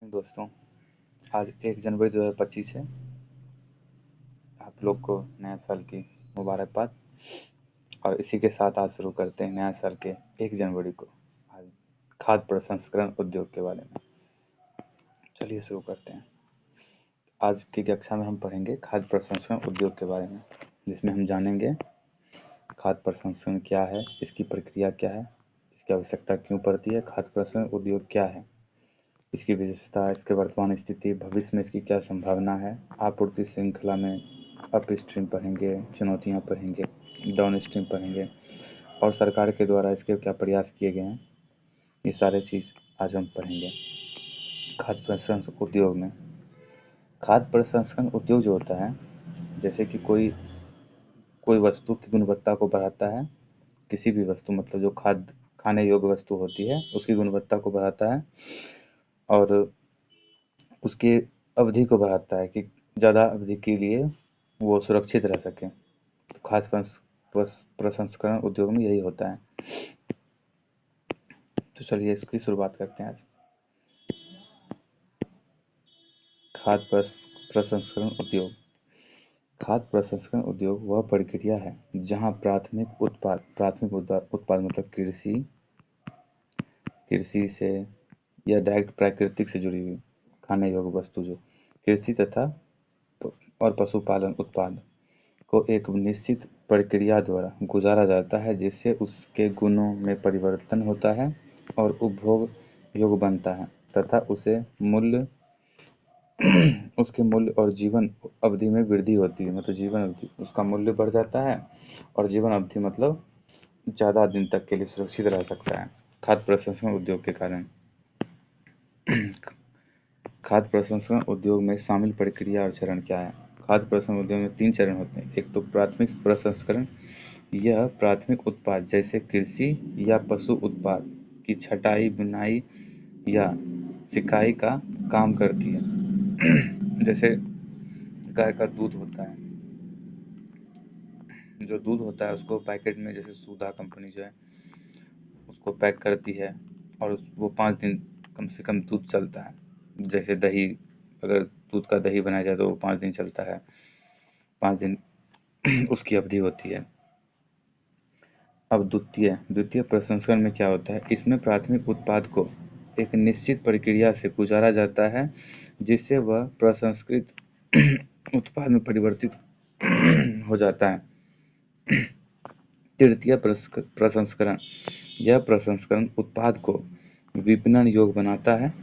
दोस्तों, आज 1 जनवरी 2025 है। आप लोग को नया साल की मुबारकबाद। और इसी के साथ आज शुरू करते हैं नया साल के 1 जनवरी को आज खाद्य प्रसंस्करण उद्योग के बारे में। चलिए शुरू करते हैं। आज की कक्षा में हम पढ़ेंगे खाद्य प्रसंस्करण उद्योग के बारे में, जिसमें हम जानेंगे खाद्य प्रसंस्करण क्या है, इसकी प्रक्रिया क्या है, इसकी आवश्यकता क्यों पड़ती है, खाद्य प्रसंस्करण उद्योग क्या है, इसकी विशेषता, इसके वर्तमान स्थिति, भविष्य में इसकी क्या संभावना है, आपूर्ति श्रृंखला में अप स्ट्रीम पढ़ेंगे, चुनौतियां पढ़ेंगे, डाउन स्ट्रीम पढ़ेंगे और सरकार के द्वारा इसके क्या प्रयास किए गए हैं, ये सारे चीज़ आज हम पढ़ेंगे। खाद्य प्रसंस्करण उद्योग में खाद्य प्रसंस्करण उद्योग जो होता है, जैसे कि कोई वस्तु की गुणवत्ता को बढ़ाता है, किसी भी वस्तु मतलब जो खाने योग्य वस्तु होती है उसकी गुणवत्ता को बढ़ाता है और उसकी अवधि को बढ़ाता है कि ज़्यादा अवधि के लिए वो सुरक्षित रह सके। तो खाद्य प्रसंस्करण उद्योग में यही होता है। तो चलिए इसकी शुरुआत करते हैं आज। खाद्य प्रसंस्करण उद्योग। खाद्य प्रसंस्करण उद्योग वह प्रक्रिया है जहां प्राथमिक उत्पाद मतलब कृषि से या डायरेक्ट प्राकृतिक से जुड़ी हुई खाने योग्य वस्तु जो कृषि तथा और पशुपालन उत्पाद को एक निश्चित प्रक्रिया द्वारा गुजारा जाता है, जिससे उसके गुणों में परिवर्तन होता है और उपभोग योग्य बनता है तथा उसके मूल्य और जीवन अवधि में वृद्धि होती है। मतलब जीवन अवधि उसका मूल्य बढ़ जाता है और जीवन अवधि मतलब ज़्यादा दिन तक के लिए सुरक्षित रह सकता है खाद्य प्रसंस्करण उद्योग के कारण। खाद्य प्रसंस्करण उद्योग में शामिल प्रक्रिया और चरण क्या है? खाद्य प्रसंस्करण उद्योग में 3 चरण होते हैं। एक तो प्राथमिक प्रसंस्करण, यह प्राथमिक उत्पाद जैसे कृषि या पशु उत्पाद की छटाई, बुनाई या सिकाई का काम करती है। जैसे गाय का दूध होता है, जो दूध होता है उसको पैकेट में, जैसे सुधा कंपनी जो है उसको पैक करती है और वो 5 दिन कम से कम दूध चलता है। जैसे दही, अगर दूध का दही बनाया जाए तो वो 5 दिन चलता है, 5 दिन उसकी अवधि होती है। अब द्वितीय प्रसंस्करण में क्या होता है? इसमें प्राथमिक उत्पाद को एक निश्चित प्रक्रिया से गुजारा जाता है, जिससे वह प्रसंस्कृत उत्पाद में परिवर्तित हो जाता है। तृतीय प्रसंस्करण, यह प्रसंस्करण उत्पाद को विपणन योग्य बनाता है,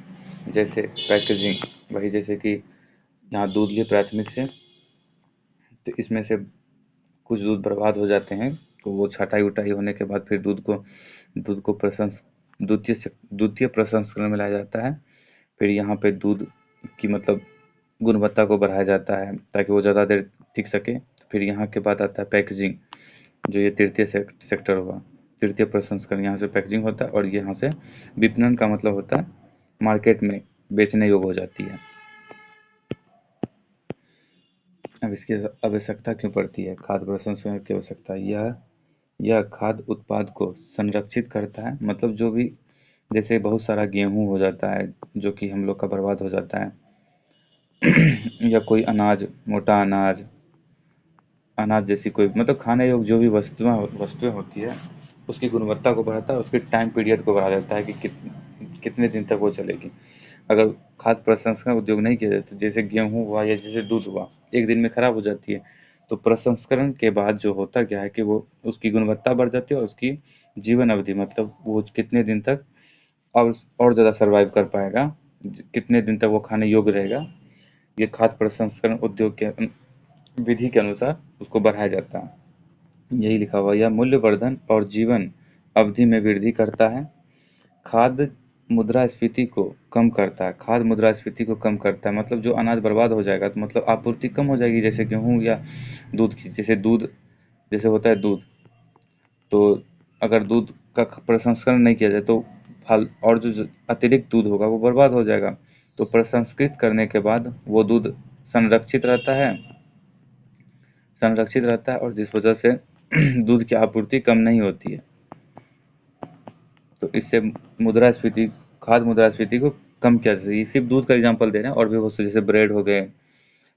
जैसे पैकेजिंग। वही जैसे कि यहाँ दूध लिए प्राथमिक से, तो इसमें से कुछ दूध बर्बाद हो जाते हैं, तो वो छटाई उटाई होने के बाद फिर दूध को द्वितीय प्रसंस्करण में लाया जाता है। फिर यहाँ पे दूध की मतलब गुणवत्ता को बढ़ाया जाता है ताकि वो ज़्यादा देर टिक सके। फिर यहाँ के बाद आता है पैकेजिंग, जो ये तृतीय सेक्टर हुआ। तृतीय प्रसंस्करण, यहाँ से पैकेजिंग होता है और यहाँ से विपणन का मतलब होता है मार्केट में बेचने योग्य हो जाती है। अब इसकी आवश्यकता क्यों पड़ती है? खाद्य प्रसंस्करण की आवश्यकता, यह खाद्य उत्पाद को संरक्षित करता है। मतलब जो भी, जैसे बहुत सारा गेहूँ हो जाता है जो कि हम लोग का बर्बाद हो जाता है या कोई अनाज, मोटा अनाज जैसी कोई मतलब खाने योग्य जो भी वस्तुएं होती है, उसकी गुणवत्ता को बढ़ाता है, उसके टाइम पीरियड को बढ़ा देता है कि कितने दिन तक वो चलेगी। अगर खाद्य प्रसंस्करण उद्योग नहीं किया जाता, जैसे गेहूँ हुआ या जैसे दूध हुआ, एक दिन में खराब हो जाती है, तो प्रसंस्करण के बाद जो होता क्या है कि वो उसकी गुणवत्ता बढ़ जाती है और उसकी जीवन अवधि मतलब वो कितने दिन तक और ज़्यादा सर्वाइव कर पाएगा, कितने दिन तक वो खाने योग्य रहेगा, ये खाद्य प्रसंस्करण उद्योग के विधि के अनुसार उसको बढ़ाया जाता है। यही लिखा हुआ, यह मूल्यवर्धन और जीवन अवधि में वृद्धि करता है। खाद्य मुद्रास्फीति को कम करता है। खाद्य मुद्रास्फीति को कम करता है मतलब जो अनाज बर्बाद हो जाएगा तो मतलब आपूर्ति कम हो जाएगी, जैसे गेहूँ या दूध की। जैसे होता है दूध, तो अगर दूध का प्रसंस्करण नहीं किया जाए तो फल और जो अतिरिक्त दूध होगा वो बर्बाद हो जाएगा। तो प्रसंस्कृत करने के बाद वो दूध संरक्षित रहता है और जिस वजह से दूध की आपूर्ति कम नहीं होती है। तो इससे खाद्य मुद्रास्फीति को कम किया जा सके। ये सिर्फ दूध का एग्जांपल दे रहे हैं, और भी बहुत से, जैसे ब्रेड हो गए,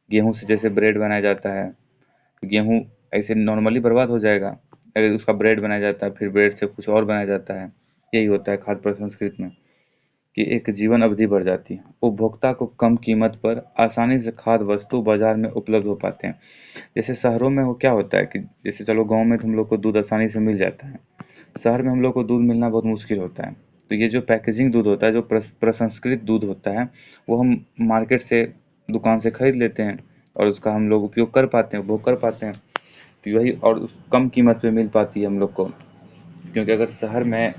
गेहूं से जैसे ब्रेड बनाया जाता है, तो गेहूं ऐसे नॉर्मली बर्बाद हो जाएगा, अगर उसका ब्रेड बनाया जाता है, फिर ब्रेड से कुछ और बनाया जाता है। यही होता है खाद्य प्रसंस्कृत में, कि एक जीवन अवधि बढ़ जाती है। उपभोक्ता को कम कीमत पर आसानी से खाद्य वस्तु बाजार में उपलब्ध हो पाते हैं। जैसे शहरों में क्या होता है कि जैसे चलो गांव में तो हम लोग को दूध आसानी से मिल जाता है, शहर में हम लोग को दूध मिलना बहुत मुश्किल होता है। तो ये जो पैकेजिंग दूध होता है, जो प्रसंस्कृत दूध होता है, वो हम मार्केट से, दुकान से खरीद लेते हैं, और उसका हम लोग उपयोग कर पाते हैं, उपभोग कर पाते हैं। तो वही, और कम कीमत पे मिल पाती है हम लोग को। क्योंकि अगर शहर में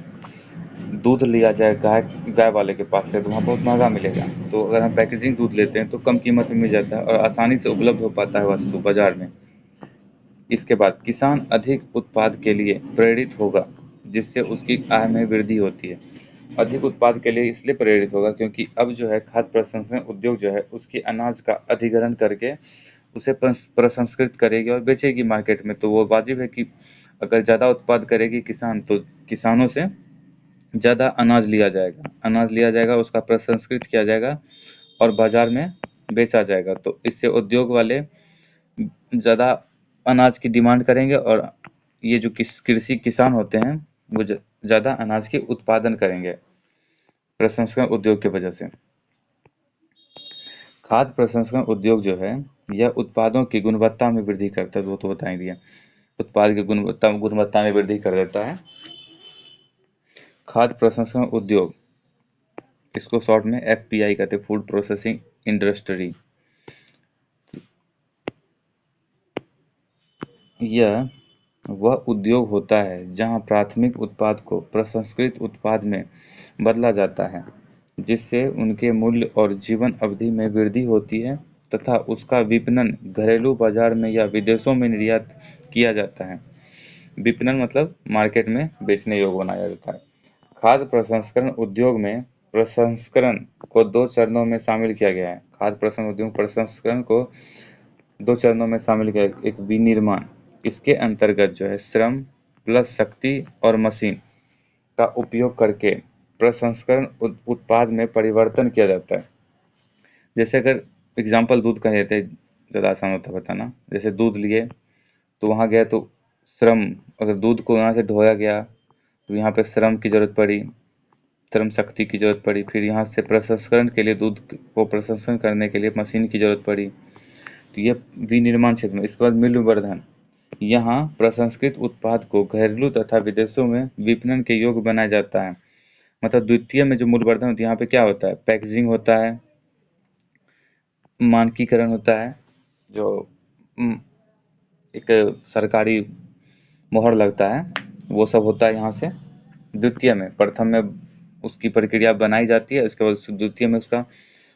दूध लिया जाए गाय गाय वाले के पास से, तो वहाँ बहुत महंगा मिलेगा। तो अगर हम पैकेजिंग दूध लेते हैं तो कम कीमत में मिल जाता है और आसानी से उपलब्ध हो पाता है वस्तु बाजार में। इसके बाद किसान अधिक उत्पाद के लिए प्रेरित होगा, जिससे उसकी आय में वृद्धि होती है। अधिक उत्पाद के लिए इसलिए प्रेरित होगा क्योंकि अब जो है खाद्य प्रसंस्करण उद्योग जो है, उसकी अनाज का अधिग्रहण करके उसे प्रसंस्कृत करेगी और बेचेगी मार्केट में। तो वो वाजिब है कि अगर ज़्यादा उत्पाद करेगी किसान, तो किसानों से ज़्यादा अनाज लिया जाएगा, उसका प्रसंस्कृत किया जाएगा और बाजार में बेचा जाएगा। तो इससे उद्योग वाले ज़्यादा अनाज की डिमांड करेंगे, और ये जो कृषि किसान होते हैं, वो ज़्यादा अनाज की उत्पादन करेंगे प्रसंस्करण उद्योग की वजह से। खाद्य प्रसंस्करण उद्योग जो है, यह उत्पादों की गुणवत्ता में वृद्धि करता है, वो तो बता ही दिया। उत्पाद की गुणवत्ता में वृद्धि कर देता है खाद्य प्रसंस्करण उद्योग। इसको शॉर्ट में एफपीआई कहते हैं, फूड प्रोसेसिंग इंडस्ट्री। यह वह उद्योग होता है जहां प्राथमिक उत्पाद को प्रसंस्कृत उत्पाद में बदला जाता है, जिससे उनके मूल्य और जीवन अवधि में वृद्धि होती है तथा उसका विपणन घरेलू बाजार में या विदेशों में निर्यात किया जाता है। विपणन मतलब मार्केट में बेचने योग्य बनाया जाता है। खाद्य प्रसंस्करण उद्योग में प्रसंस्करण को 2 चरणों में शामिल किया गया है। खाद्य प्रसंस्करण उद्योग प्रसंस्करण को 2 चरणों में शामिल किया गया। एक विनिर्माण, इसके अंतर्गत जो है श्रम प्लस शक्ति और मशीन का उपयोग करके प्रसंस्करण उत्पाद में परिवर्तन किया जाता है। जैसे अगर एग्जांपल दूध का लेते हैं, ज़्यादा आसान होता है बताना। जैसे दूध लिए, तो वहाँ गया तो श्रम, अगर दूध को यहाँ से ढोया गया तो यहाँ पे श्रम की ज़रूरत पड़ी, श्रम शक्ति की ज़रूरत पड़ी। फिर यहाँ से प्रसंस्करण के लिए, दूध को प्रसंस्करण करने के लिए मशीन की ज़रूरत पड़ी। तो ये विनिर्माण क्षेत्र में। इसके बाद मूल्यवर्धन, यहाँ प्रसंस्कृत उत्पाद को घरेलू तथा विदेशों में विपणन के योग्य बनाया जाता है। मतलब द्वितीय में जो मूल्यवर्धन होता है, यहाँ पे क्या होता है, पैकेजिंग होता है, मानकीकरण होता है, जो एक सरकारी मोहर लगता है, वो सब होता है यहाँ से द्वितीय में। प्रथम में उसकी प्रक्रिया बनाई जाती है, उसके बाद द्वितीय में उसका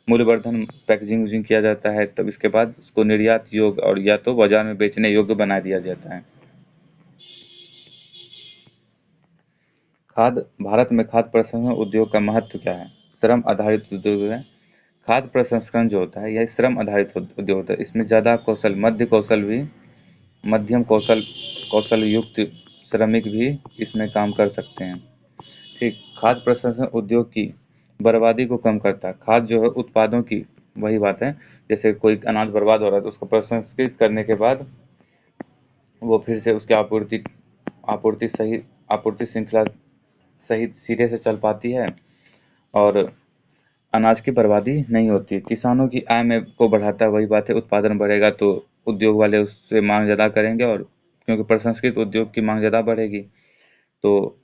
मूल्यवर्धन, पैकेजिंग वूजिंग किया जाता है, तब इसके बाद उसको निर्यात योग्य और या तो बाजार में बेचने योग्य बना दिया जाता है। भारत में खाद्य प्रसंस्करण उद्योग का महत्व क्या है? श्रम आधारित उद्योग है। खाद्य प्रसंस्करण जो होता है, यह श्रम आधारित उद्योग होता है। इसमें ज़्यादा कौशल, मध्यम कौशल युक्त श्रमिक भी इसमें काम कर सकते हैं। ठीक। खाद्य प्रसंस्करण उद्योग की बर्बादी को कम करता है। खाद्य जो है उत्पादों की, वही बात है, जैसे कोई अनाज बर्बाद हो रहा है तो उसको प्रसंस्कृत करने के बाद वो फिर से उसकी आपूर्ति श्रृंखला सही सिरे से चल पाती है, और अनाज की बर्बादी नहीं होती। किसानों की आय में को बढ़ाता है, वही बात है, उत्पादन बढ़ेगा तो उद्योग वाले उससे मांग ज़्यादा करेंगे, और क्योंकि प्रसंस्कृत उद्योग की मांग ज़्यादा बढ़ेगी तो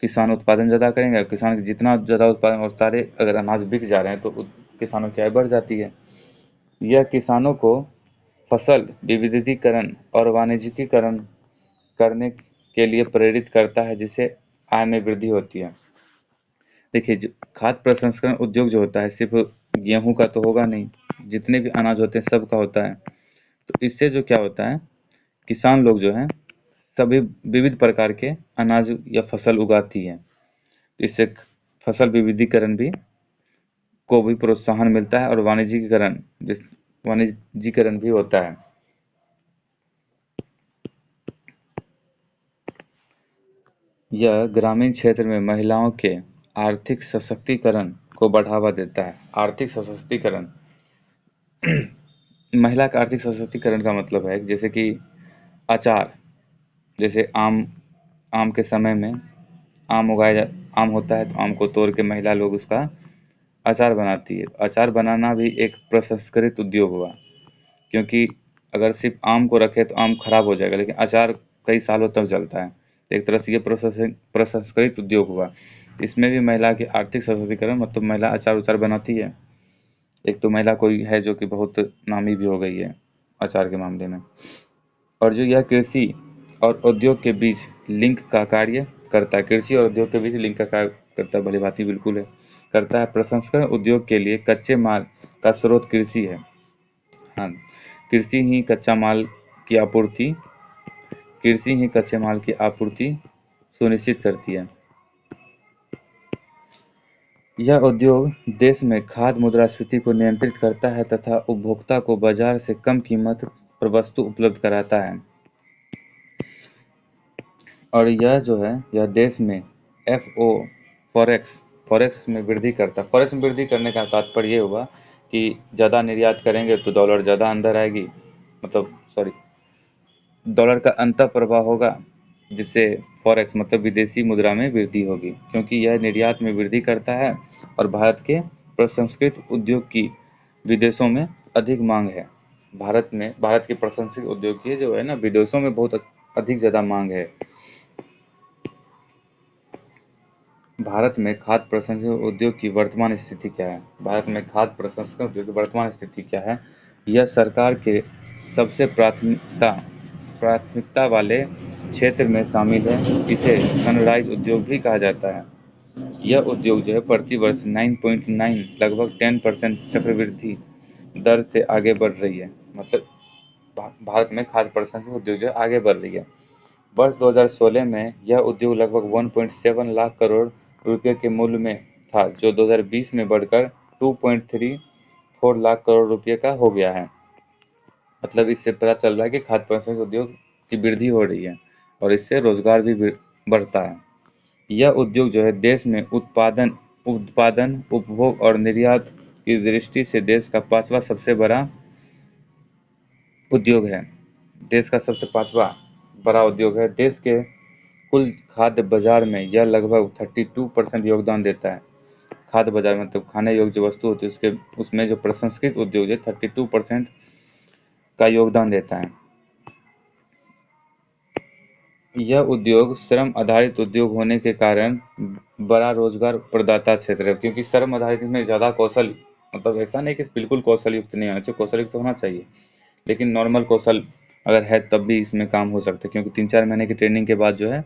किसान उत्पादन ज़्यादा करेंगे। और किसान जितना ज़्यादा उत्पादन, और सारे अगर अनाज बिक जा रहे हैं तो किसानों की आय बढ़ जाती है। यह किसानों को फसल विविधीकरण और वाणिज्यिकीकरण करने के लिए प्रेरित करता है, जिससे आय में वृद्धि होती है। देखिए, जो खाद्य प्रसंस्करण उद्योग जो होता है, सिर्फ गेहूं का तो होगा नहीं, जितने भी अनाज होते हैं सब का होता है। तो इससे जो क्या होता है, किसान लोग जो हैं सभी विविध प्रकार के अनाज या फसल उगाती है। इससे फसल विविधीकरण भी को भी प्रोत्साहन मिलता है, और वाणिज्यिकरण भी होता है। यह ग्रामीण क्षेत्र में महिलाओं के आर्थिक सशक्तिकरण को बढ़ावा देता है। आर्थिक सशक्तिकरण महिला का आर्थिक सशक्तिकरण का मतलब है जैसे कि अचार, जैसे आम आम के समय में आम होता है तो आम को तोड़ के महिला लोग उसका अचार बनाती है। अचार बनाना भी एक प्रसंस्कृत उद्योग हुआ, क्योंकि अगर सिर्फ आम को रखे तो आम खराब हो जाएगा, लेकिन अचार कई सालों तक चलता है। तो एक तरह से ये प्रसंस्कृत उद्योग हुआ। इसमें भी महिला की आर्थिक सशक्तिकरण, मतलब महिला अचार उचार बनाती है। एक तो महिला कोई है जो कि बहुत नामी भी हो गई है अचार के मामले में। और जो यह कृषि और उद्योग के बीच लिंक का कार्य करता है, कृषि और उद्योग के बीच लिंक का कार्य करता है, भली भांति बिल्कुल है करता है। प्रसंस्करण उद्योग के लिए कच्चे माल का स्रोत कृषि है। हाँ, कृषि ही कच्चा माल की आपूर्ति कृषि ही कच्चे माल की आपूर्ति सुनिश्चित करती है। यह उद्योग देश में खाद्य मुद्रास्फीति को नियंत्रित करता है तथा उपभोक्ता को बाजार से कम कीमत पर वस्तु उपलब्ध कराता है। और यह जो है यह देश में एफओ फॉरेक्स में वृद्धि करता है। फॉरेक्स में वृद्धि करने का तात्पर्य ये हुआ कि ज़्यादा निर्यात करेंगे तो डॉलर ज़्यादा अंदर आएगी, मतलब सॉरी, डॉलर का अंतर प्रवाह होगा, जिससे फॉरेक्स मतलब विदेशी मुद्रा में वृद्धि होगी, क्योंकि यह निर्यात में वृद्धि करता है और भारत के प्रसंस्कृत उद्योग की विदेशों में अधिक मांग है। भारत के प्रसंस्कृत उद्योग की जो है ना, विदेशों में बहुत अधिक ज़्यादा मांग है। भारत में खाद्य प्रसंस्करण उद्योग की वर्तमान स्थिति क्या है? भारत में खाद्य प्रसंस्करण उद्योग की वर्तमान स्थिति क्या है? यह सरकार के सबसे प्राथमिकता वाले क्षेत्र में शामिल है। इसे सनराइज उद्योग भी कहा जाता है। यह उद्योग जो है प्रति वर्ष 9.9 लगभग 10% चक्रवृद्धि दर से आगे बढ़ रही है। मतलब भारत में खाद्य प्रसंस्करण उद्योग जो है आगे बढ़ रही है। वर्ष 2016 में यह उद्योग लगभग 1.7 लाख करोड़ रुपये के मूल्य में था, जो 2020 में बढ़कर 2.34 लाख करोड़ रुपये का हो गया है। मतलब इससे पता चल रहा है कि खाद्य प्रसंस्करण उद्योग की वृद्धि हो रही है और इससे रोजगार भी बढ़ता है। यह उद्योग जो है देश में उत्पादन, उपभोग और निर्यात की दृष्टि से देश का 5वां सबसे बड़ा उद्योग है। देश का सबसे 5वां बड़ा उद्योग है। देश के कुल खाद्य बाजार में यह लगभग 32% योगदान देता है। खाद्य बाजार मतलब खाने योग्य जो वस्तु होती है उसमें जो प्रसंस्कृत उद्योग है 32% का योगदान देता है। यह उद्योग श्रम आधारित उद्योग होने के कारण बड़ा रोजगार प्रदाता क्षेत्र है, क्योंकि श्रम आधारित में ज़्यादा कौशल, मतलब ऐसा नहीं कि बिल्कुल कौशल युक्त नहीं होना चाहिए, कौशल युक्त होना चाहिए, लेकिन नॉर्मल कौशल अगर है तब भी इसमें काम हो सकता है, क्योंकि 3-4 महीने की ट्रेनिंग के बाद जो है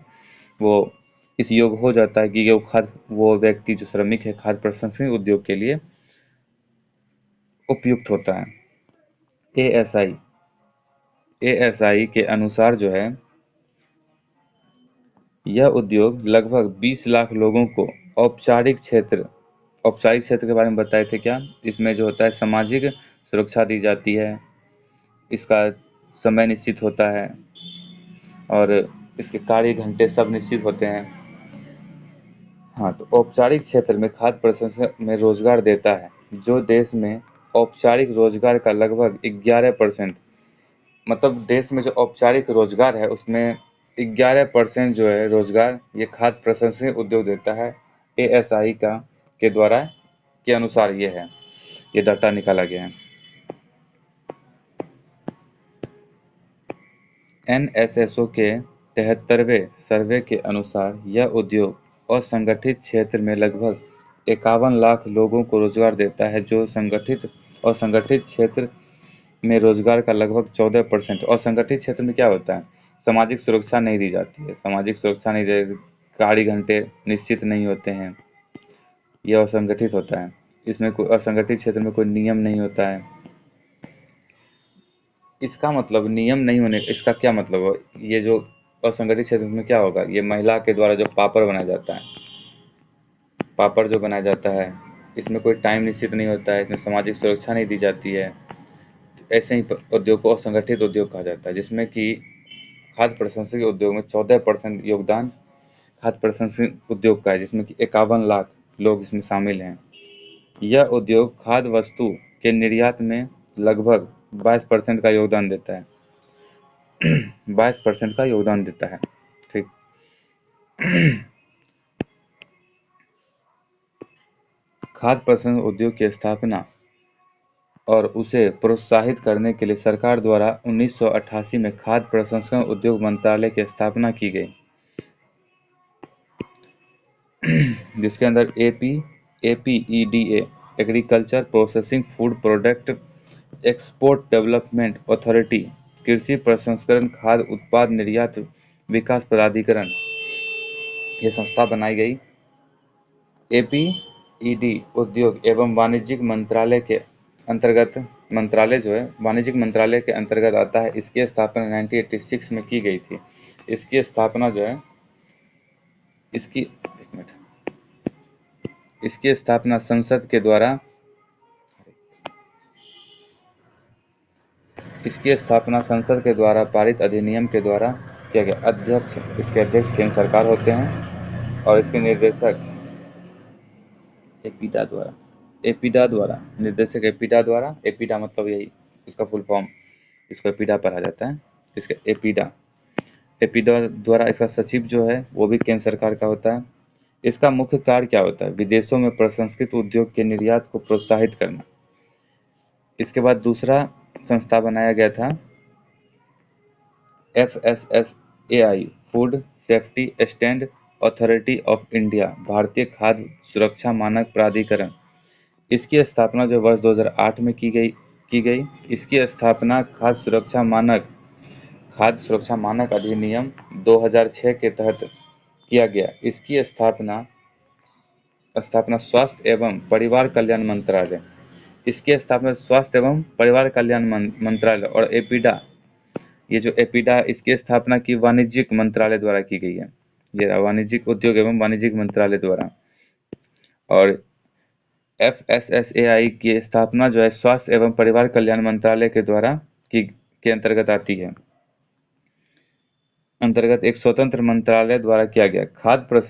वो इस योग हो जाता है कि वो व्यक्ति जो श्रमिक है खाद्य प्रसंस्करण उद्योग के लिए उपयुक्त होता है। एएसआई के अनुसार जो है यह उद्योग लगभग 20 लाख लोगों को औपचारिक क्षेत्र के बारे में बताए थे क्या? इसमें जो होता है सामाजिक सुरक्षा दी जाती है, इसका समय निश्चित होता है और इसके कार्य घंटे सब निश्चित होते हैं। हाँ, तो औपचारिक क्षेत्र में खाद्य प्रसंस्करण में रोजगार देता है, जो देश में औपचारिक रोजगार का लगभग 11%, मतलब देश में जो औपचारिक रोजगार है उसमें 11% जो है रोजगार ये खाद्य प्रसंस्करण उद्योग देता है। एएसआई के अनुसार ये है, ये डाटा निकाला गया है। एनएसएसओ के 73वें सर्वे के अनुसार यह उद्योग असंगठित क्षेत्र में लगभग 51 लाख लोगों को रोजगार देता है, जो असंगठित क्षेत्र में रोजगार का लगभग 14%। और संगठित क्षेत्र में क्या होता है? सामाजिक सुरक्षा नहीं दी जाती है, कार्य घंटे निश्चित नहीं होते हैं, यह असंगठित होता है। इसमें कोई असंगठित क्षेत्र में कोई नियम नहीं होता है। इसका मतलब नियम नहीं होने, इसका क्या मतलब है? ये जो असंगठित क्षेत्र में क्या होगा, ये महिला के द्वारा जो पापड़ बनाया जाता है, पापड़ जो बनाया जाता है इसमें कोई टाइम निश्चित नहीं होता है, इसमें सामाजिक सुरक्षा नहीं दी जाती है। ऐसे ही उद्योग को असंगठित उद्योग कहा जाता है, जिसमें कि खाद्य प्रसंस्करण उद्योग में 14% योगदान खाद्य प्रसंस्करण उद्योग का है, जिसमें कि 51 लाख लोग इसमें शामिल हैं। यह उद्योग खाद्य वस्तु के निर्यात में लगभग 22% का योगदान देता है। 22% का योगदान देता है। ठीक। खाद्य प्रसंस्करण उद्योग की स्थापना और उसे प्रोत्साहित करने के लिए सरकार द्वारा 1988 में खाद्य प्रसंस्करण उद्योग मंत्रालय की स्थापना की गई, जिसके अंदर APEDA agriculture processing food product export development authority, कृषि प्रसंस्करण खाद्य उत्पाद निर्यात विकास प्राधिकरण, ये संस्था बनाई गई। APED उद्योग एवं वाणिज्यिक मंत्रालय के अंतर्गत, मंत्रालय जो है वाणिज्यिक मंत्रालय के अंतर्गत आता है। इसकी स्थापना 1986 में की गई थी। इसकी स्थापना जो है इसकी स्थापना संसद के द्वारा पारित अधिनियम के द्वारा किया गया। इसके अध्यक्ष केंद्र सरकार होते हैं और इसके निर्देशक एपीडा मतलब यही इसका फुल फॉर्म, इसको एपीडा पढ़ा जाता है। इसका एपीडा द्वारा इसका सचिव जो है वो भी केंद्र सरकार का होता है। इसका मुख्य कार्य क्या होता है? विदेशों में प्रसंस्कृत उद्योग के निर्यात को प्रोत्साहित करना। इसके बाद दूसरा संस्था बनाया गया था FSSAI, food safety stand authority of India, भारतीय खाद्य सुरक्षा मानक प्राधिकरण। इसकी स्थापना जो वर्ष 2008 में की गई। इसकी स्थापना खाद्य सुरक्षा मानक अधिनियम 2006 के तहत किया गया। इसकी स्थापना स्वास्थ्य एवं परिवार कल्याण मंत्रालय, और एपीडा, ये जो एपीडा इसकी स्थापना की वाणिज्यिक मंत्रालय द्वारा की गई है। ये वाणिज्यिक उद्योग एवं वाणिज्यिक मंत्रालय द्वारा। और FSSAI की स्थापना जो है स्वास्थ्य एवं परिवार कल्याण मंत्रालय के द्वारा के अंतर्गत आती है। एक स्वतंत्र मंत्रालय द्वारा किया गया। खाद्य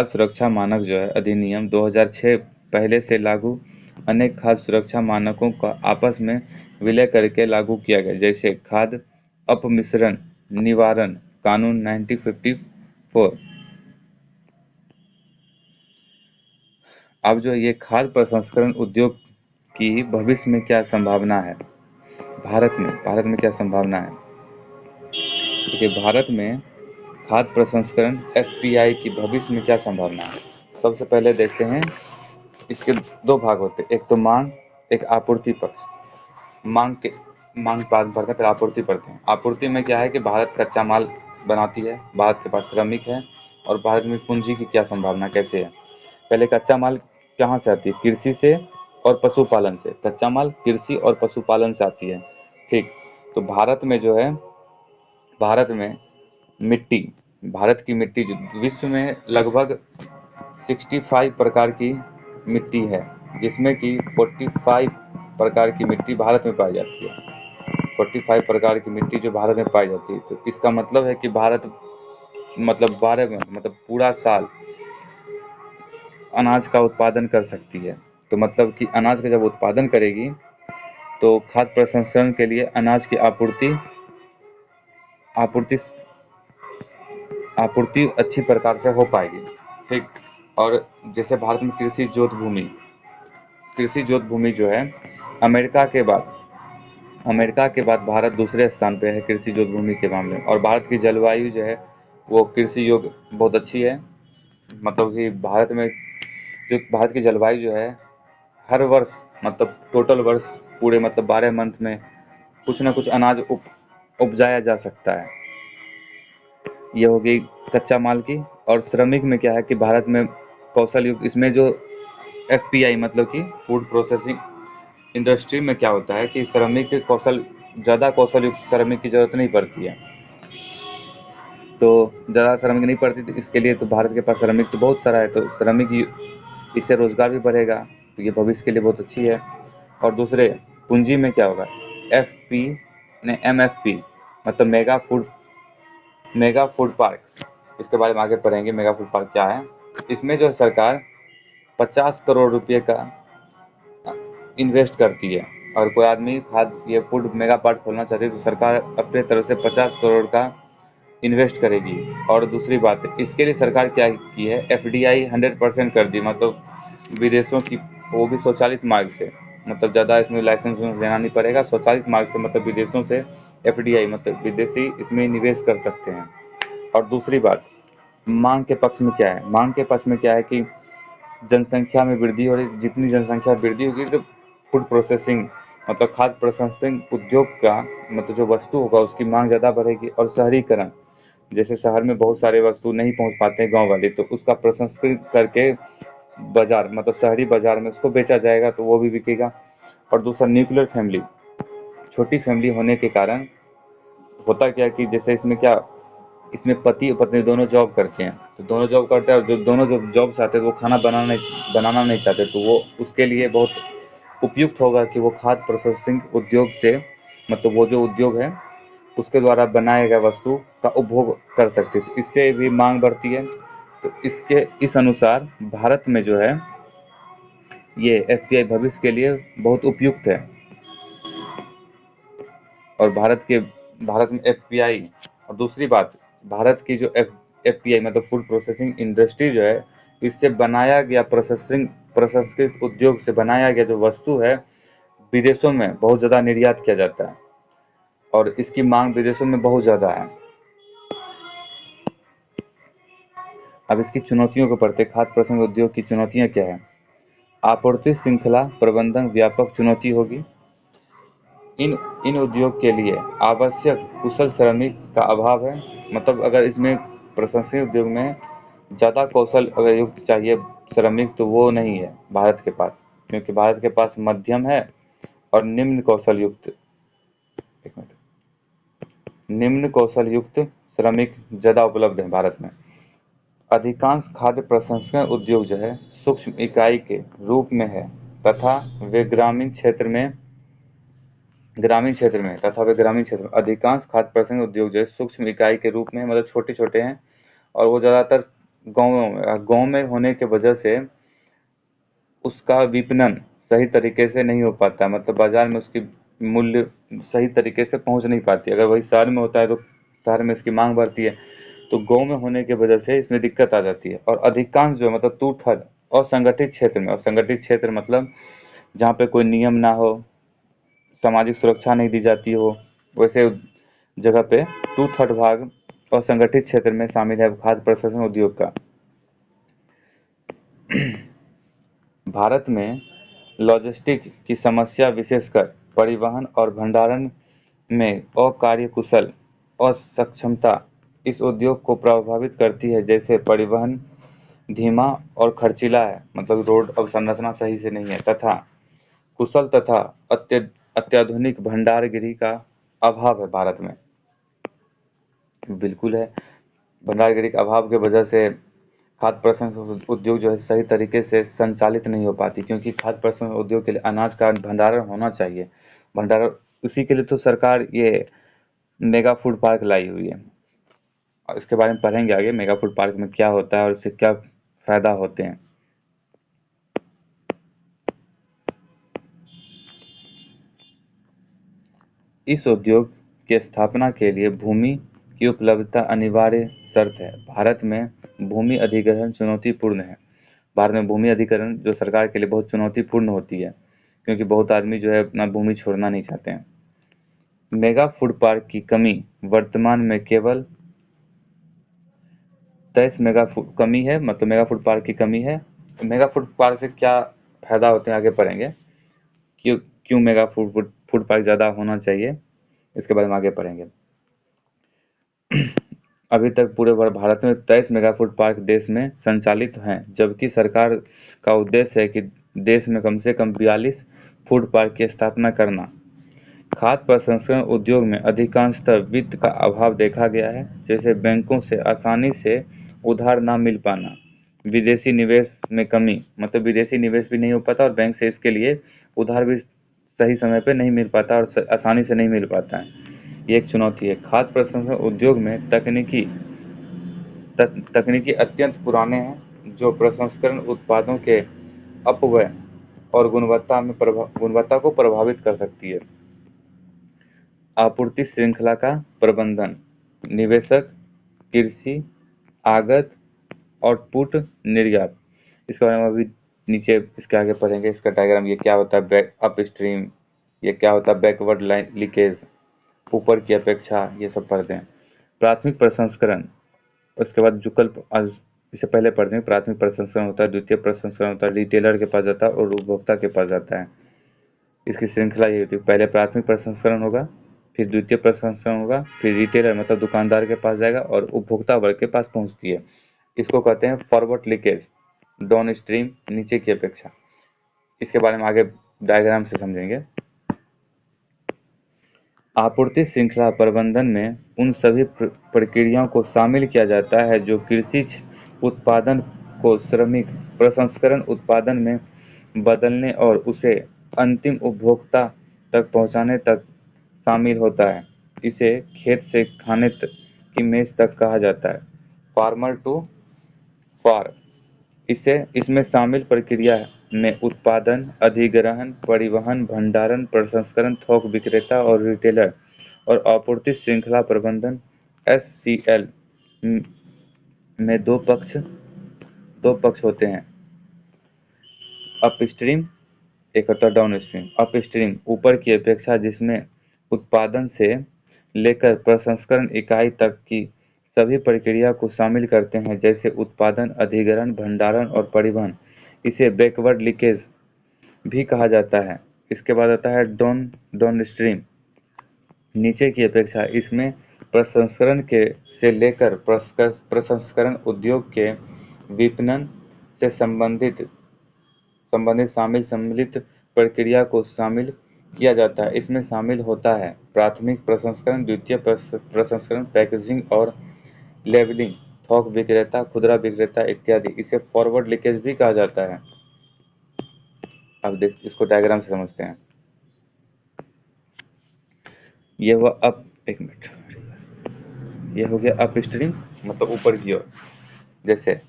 सुरक्षा मानक जो है अधिनियम 2006 पहले से लागू अनेक खाद्य सुरक्षा मानकों का आपस में विलय करके लागू किया गया, जैसे खाद्य अपमिश्रण निवारण कानून 1954। अब जो ये खाद्य प्रसंस्करण उद्योग की भविष्य में क्या संभावना है, भारत में क्या संभावना है? देखिए, भारत में खाद्य प्रसंस्करण FPI की भविष्य में क्या संभावना है? सबसे पहले देखते हैं, इसके दो भाग होते हैं, एक तो मांग, एक आपूर्ति पक्ष। मांग पढ़ते हैं, फिर आपूर्ति पढ़ते हैं। आपूर्ति में क्या है कि भारत कच्चा माल बनाती है, भारत के पास श्रमिक है, और भारत में पूंजी की क्या संभावना कैसे है। पहले कच्चा माल कहाँ से आती है? कृषि से और पशुपालन से। कच्चा माल कृषि और पशुपालन से आती है। ठीक। तो भारत में भारत की मिट्टी जो विश्व में लगभग 65 प्रकार की मिट्टी है, जिसमें कि 45 प्रकार की मिट्टी भारत में पाई जाती है। 45 प्रकार की मिट्टी जो भारत में पाई जाती है। तो इसका मतलब है कि भारत पूरा साल अनाज का उत्पादन कर सकती है। तो मतलब कि अनाज का जब उत्पादन करेगी तो खाद्य प्रसंस्करण के लिए अनाज की आपूर्ति अच्छी प्रकार से हो पाएगी। ठीक। और जैसे भारत में कृषि जोत भूमि जो है, अमेरिका के बाद भारत दूसरे स्थान पे है कृषि जोत भूमि के मामले में। और भारत की जलवायु जो है वो कृषि योग्य बहुत अच्छी है। मतलब कि भारत की जलवायु जो है हर वर्ष टोटल वर्ष पूरे 12 मंथ में कुछ ना कुछ अनाज उपजाया जा सकता है। ये हो गई कच्चा माल की। और श्रमिक में क्या है कि भारत में कौशल युक्त, इसमें जो FPI मतलब कि फूड प्रोसेसिंग इंडस्ट्री में क्या होता है कि ज़्यादा कौशल युक्त श्रमिक की जरूरत नहीं पड़ती है। तो ज़्यादा श्रमिक नहीं पड़ती, तो इसके लिए तो भारत के पास श्रमिक तो बहुत सारा है, तो इससे रोजगार भी बढ़ेगा। तो ये भविष्य के लिए बहुत अच्छी है। और दूसरे पूंजी में क्या होगा? MFP मतलब मेगा फूड पार्क। इसके बारे में आगे पढ़ेंगे, मेगा फूड पार्क क्या है। इसमें जो सरकार 50 करोड़ रुपए का इन्वेस्ट करती है। और कोई आदमी ये फूड मेगा पार्क खोलना चाहती है तो सरकार अपने तरफ से 50 करोड़ का इन्वेस्ट करेगी। और दूसरी बात, इसके लिए सरकार क्या की है, एफडीआई 100% कर दी, मतलब विदेशों की, वो भी स्वचालित मार्ग से, मतलब ज़्यादा इसमें लाइसेंस लेना नहीं पड़ेगा, स्वचालित मार्ग से, मतलब विदेशों से एफडीआई, मतलब विदेशी इसमें निवेश कर सकते हैं। और दूसरी बात, मांग के पक्ष में क्या है, मांग के पक्ष में क्या है कि जनसंख्या में वृद्धि हो रही, जितनी जनसंख्या वृद्धि होगी तो फूड प्रोसेसिंग, मतलब खाद्य प्रोसेसिंग उद्योग का, मतलब जो वस्तु होगा उसकी मांग ज़्यादा बढ़ेगी। और शहरीकरण, जैसे शहर में बहुत सारे वस्तु नहीं पहुंच पाते हैं गांव वाले, तो उसका प्रसंस्कृत करके बाजार, मतलब शहरी बाजार में उसको बेचा जाएगा तो वो भी बिकेगा। और दूसरा, न्यूक्लियर फैमिली, छोटी फैमिली होने के कारण होता क्या है कि जैसे इसमें पति और पत्नी दोनों जॉब करते हैं, तो दोनों जॉब करते हैं, और जो दोनों जॉब से आते हैं वो खाना बनाना नहीं चाहते, तो वो उसके लिए बहुत उपयुक्त होगा कि वो खाद्य प्रोसेसिंग उद्योग से, मतलब वो जो उद्योग है उसके द्वारा बनाए गए वस्तु का उपभोग कर सकते थे, इससे भी मांग बढ़ती है। तो इस अनुसार भारत में जो है ये एफपीआई भविष्य के लिए बहुत उपयुक्त है। और भारत में एफपीआई, और दूसरी बात, भारत की जो एफपीआई मतलब फूड प्रोसेसिंग इंडस्ट्री जो है, इससे बनाया गया प्रोसेसिंग उद्योग से बनाया गया जो वस्तु है विदेशों में बहुत ज़्यादा निर्यात किया जाता है, और इसकी मांग विदेशों में बहुत ज़्यादा है। अब इसकी चुनौतियों को पढ़ते, खाद्य प्रसंग उद्योग की चुनौतियां क्या है। आपूर्ति श्रृंखला प्रबंधन व्यापक चुनौती होगी। इन इन उद्योग के लिए आवश्यक कुशल श्रमिक का अभाव है, मतलब अगर इसमें प्रशंसनीय उद्योग में ज़्यादा कौशल अगर युक्त चाहिए श्रमिक तो वो नहीं है भारत के पास, क्योंकि भारत के पास मध्यम है और एक मिनट, निम्न कौशल युक्त श्रमिक ज़्यादा उपलब्ध है भारत में। अधिकांश खाद्य प्रसंस्करण उद्योग जो है सूक्ष्म इकाई के रूप में है तथा वे ग्रामीण क्षेत्र में अधिकांश खाद्य प्रसंस्करण उद्योग जो है सूक्ष्म इकाई के रूप में, मतलब छोटे छोटे हैं, और वो ज़्यादातर गाँव में होने की वजह से उसका विपणन सही तरीके से नहीं हो पाता, मतलब बाजार में उसकी मूल्य सही तरीके से पहुंच नहीं पाती। अगर वही शहर में होता है तो शहर में इसकी मांग बढ़ती है, तो गांव में होने की वजह से इसमें दिक्कत आ जाती है। और अधिकांश जो मतलब टू थर्ड असंगठित क्षेत्र में, असंगठित क्षेत्र मतलब जहाँ पे कोई नियम ना हो, सामाजिक सुरक्षा नहीं दी जाती हो, वैसे जगह पे टू थर्ड भाग असंगठित क्षेत्र में शामिल है खाद्य प्रसंस्करण उद्योग का। भारत में लॉजिस्टिक की समस्या विशेषकर परिवहन और भंडारण में अकार्यकुशल असक्षमता इस उद्योग को प्रभावित करती है। जैसे परिवहन धीमा और खर्चीला है, मतलब रोड अवसंरचना सही से नहीं है, तथा कुशल तथा अत्याधुनिक भंडारगृह का अभाव है भारत में। बिल्कुल है, भंडारगृह के अभाव की वजह से खाद्य प्रसंस्करण उद्योग जो है सही तरीके से संचालित नहीं हो पाती, क्योंकि खाद्य प्रसंस्करण उद्योग के लिए अनाज का भंडारण होना चाहिए। भंडारण, उसी के लिए तो सरकार ये मेगा फूड पार्क लाई हुई है, और इसके बारे में पढ़ेंगे आगे मेगा फूड पार्क में क्या होता है और इससे क्या फायदा होते हैं। इस उद्योग की स्थापना के लिए भूमि की उपलब्धता अनिवार्य शर्त है। भारत में भूमि अधिग्रहण चुनौतीपूर्ण है। भारत में भूमि अधिग्रहण जो सरकार के लिए बहुत चुनौतीपूर्ण होती है, क्योंकि बहुत आदमी जो है अपना भूमि छोड़ना नहीं चाहते हैं। मेगा फूड पार्क की कमी वर्तमान में केवल 23 कमी है, मतलब मेगा फूड पार्क की कमी है। मेगा फूड पार्क से क्या फायदा होते हैं आगे पढ़ेंगे, क्यों क्यों मेगा फूड पार्क ज़्यादा होना चाहिए, इसके बारे में आगे पढ़ेंगे। अभी तक पूरे भारत में 23 मेगा फूड पार्क देश में संचालित हैं, जबकि सरकार का उद्देश्य है कि देश में कम से कम 42 फूड पार्क की स्थापना करना। खाद्य प्रसंस्करण उद्योग में अधिकांशतः वित्त का अभाव देखा गया है, जैसे बैंकों से आसानी से उधार ना मिल पाना, विदेशी निवेश में कमी, मतलब विदेशी निवेश भी नहीं हो पाता और बैंक से इसके लिए उधार भी सही समय पे नहीं मिल पाता और आसानी से नहीं मिल पाता है, ये एक चुनौती है। खाद्य प्रसंस्करण उद्योग में तकनीकी अत्यंत पुराने हैं, जो प्रसंस्करण उत्पादों के अपव्यय और गुणवत्ता को प्रभावित कर सकती है। आपूर्ति श्रृंखला का प्रबंधन, निवेशक, कृषि, आगत, आउटपुट, निर्यात। इसके बारे में अभी नीचे इसके आगे पढ़ेंगे। इसका डायग्राम, ये क्या होता है बैक अपस्ट्रीम, ये क्या होता है बैकवर्ड लीकेज, ऊपर की अपेक्षा, ये सब पढ़ते हैं। प्राथमिक प्रसंस्करण, उसके बाद इससे पहले पढ़ते हैं। प्राथमिक प्रसंस्करण होता है, द्वितीय प्रसंस्करण होता है, रिटेलर के पास जाता है और उपभोक्ता के पास जाता है। इसकी श्रृंखला ये होती है, पहले प्राथमिक प्रसंस्करण होगा, फिर द्वितीय प्रसंस्करण होगा, फिर रिटेलर मतलब दुकानदार के पास जाएगा और उपभोक्ता वर्ग के पास पहुंचती है। इसको कहते हैं फॉरवर्ड लीकेज, डाउन स्ट्रीम, नीचे की अपेक्षा। इसके बारे में आगे डायग्राम से समझेंगे। आपूर्ति श्रृंखला प्रबंधन में उन सभी प्रक्रियाओं को शामिल किया जाता है जो कृषि उत्पादन को श्रमिक प्रसंस्करण उत्पादन में बदलने और उसे अंतिम उपभोक्ता तक पहुंचाने तक शामिल होता है। इसे खेत से खाने की मेज तक कहा जाता है, फार्मर टू फार। इसमें शामिल प्रक्रिया में उत्पादन, अधिग्रहण, परिवहन, भंडारण, प्रसंस्करण, थोक विक्रेता और रिटेलर और आपूर्ति श्रृंखला प्रबंधन (SCL) में दो पक्ष होते हैं, अपस्ट्रीम, एक होता है डाउनस्ट्रीम। अपस्ट्रीम ऊपर की अपेक्षा, जिसमें उत्पादन से लेकर प्रसंस्करण इकाई तक की सभी प्रक्रिया को शामिल करते हैं, जैसे उत्पादन, अधिग्रहण, भंडारण और परिवहन। इसे बैकवर्ड लीकेज भी कहा जाता है। इसके बाद आता है डाउनस्ट्रीम, नीचे की अपेक्षा, इसमें प्रसंस्करण से लेकर प्रसंस्करण उद्योग के विपणन से संबंधित सम्मिलित प्रक्रिया को शामिल किया जाता है। इसमें शामिल होता है प्राथमिक प्रसंस्करण, द्वितीय प्रसंस्करण, पैकेजिंग और लेबलिंग, थोक विक्रेता, खुदरा विक्रेता इत्यादि। इसे फॉरवर्ड लीकेज भी कहा जाता है। अब इसको डायग्राम से समझते हैं। ये हुआ ये हो गया अपस्ट्रीम, मतलब ऊपर की ओर। जैसे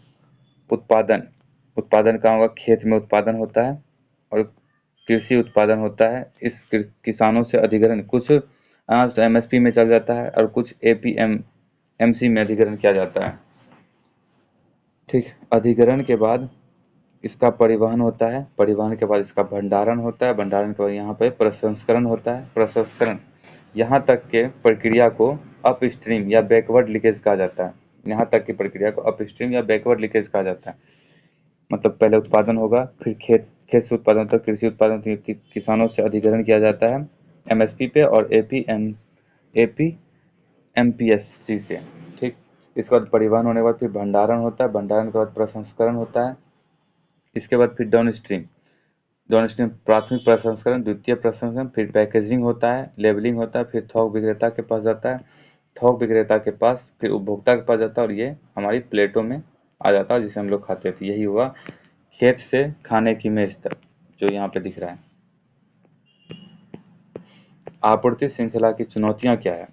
उत्पादन कहाँ होगा, खेत में उत्पादन होता है और कृषि उत्पादन होता है। इस किसानों से अधिग्रहण, कुछ अनाज MSP में चल जाता है और कुछ APMC में अधिग्रहण किया जाता है। ठीक, अधिग्रहण के बाद इसका परिवहन होता है, परिवहन के बाद इसका भंडारण होता है, भंडारण के बाद यहाँ पे प्रसंस्करण होता है, प्रसंस्करण यहाँ तक के प्रक्रिया को अपस्ट्रीम या बैकवर्ड लीकेज कहा जाता है। यहाँ तक की प्रक्रिया को अपस्ट्रीम या बैकवर्ड लीकेज कहा जाता है। मतलब पहले उत्पादन होगा, फिर खेत से उत्पादन होता है, कृषि उत्पादन किसानों से अधिग्रहण किया जाता है MSP पे और APMPSC से। ठीक, इसके बाद परिवहन होने के बाद फिर भंडारण होता है, भंडारण के बाद प्रसंस्करण होता है। इसके बाद फिर डाउनस्ट्रीम प्राथमिक प्रसंस्करण, द्वितीय प्रसंस्करण, फिर पैकेजिंग होता है, लेबलिंग होता है, फिर थोक विक्रेता के पास जाता है, थोक विक्रेता के पास फिर उपभोक्ता के पास जाता है और ये हमारी प्लेटों में आ जाता है जिसे हम लोग खाते थे। यही हुआ खेत से खाने की मेज तक, जो यहाँ पे दिख रहा है। आपूर्ति श्रृंखला की चुनौतियाँ क्या है?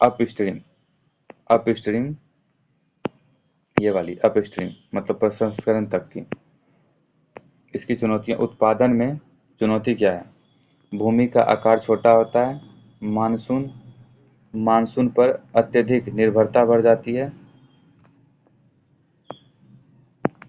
अपस्ट्रीम, ये वाली अपस्ट्रीम मतलब प्रसंस्करण तक की। इसकी चुनौतियाँ, उत्पादन में चुनौती क्या है? भूमि का आकार छोटा होता है, मानसून पर अत्यधिक निर्भरता बढ़ जाती है,